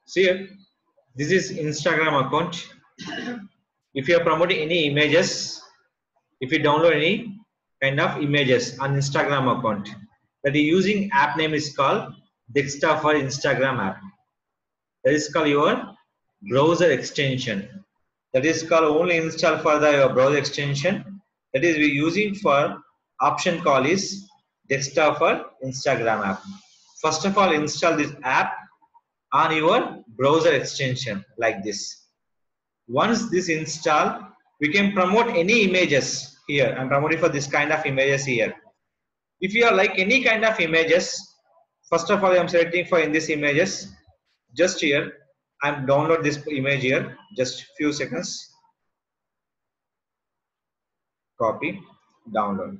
See here, this is Instagram account. If you are promoting any images, if you download any kind of images on Instagram account, that is using app name is called Dexta for Instagram app. That is called your browser extension. That is called only install for the your browser extension. That is we using for option call is Dexta for Instagram app. First of all, install this app on your browser extension like this. Once this install, we can promote any images here. I'm promoting for this kind of images here. If you are like any kind of images, first of all I'm selecting for in this images. Just here I'm download this image here. Just few seconds. Copy, download.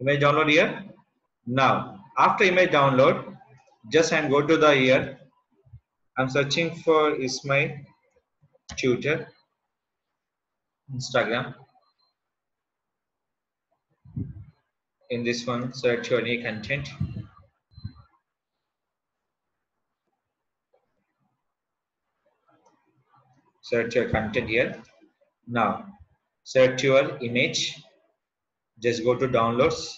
Image download here. Now after image download, just I'm go to the here. I'm searching for is my tutor Instagram. In this one, search your any content. Search your content here. Now, search your image. Just go to downloads.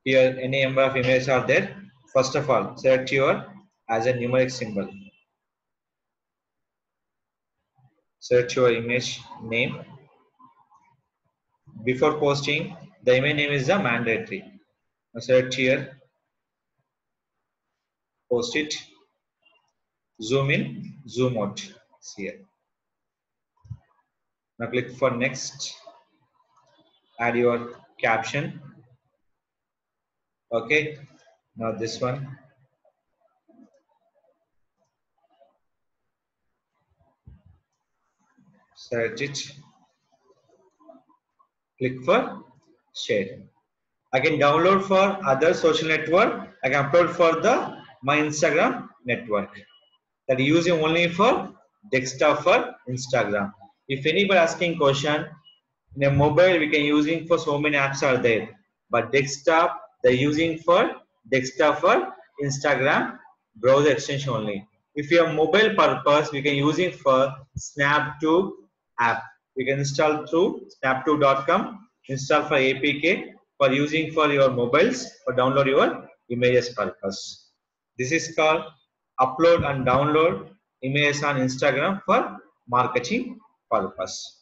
Here, any number of images are there. First of all, search your as a numeric symbol. Search your image name. Before posting, the image name is the mandatory. Now search here. Post it. Zoom in, zoom out. See here. Now click for next. Add your caption. Okay. Now this one. Search it. Click for share. I can download for other social network. I can upload for the my Instagram network. That using only for desktop for Instagram. If anybody asking question in a mobile, we can using for so many apps are there. But desktop they're using for desktop for Instagram browser extension only. If you have mobile purpose, we can using for Snap2 app. We can install through snap2.com. Install for APK for using for your mobiles or download your images purpose. This is called upload and download images on Instagram for marketing purpose.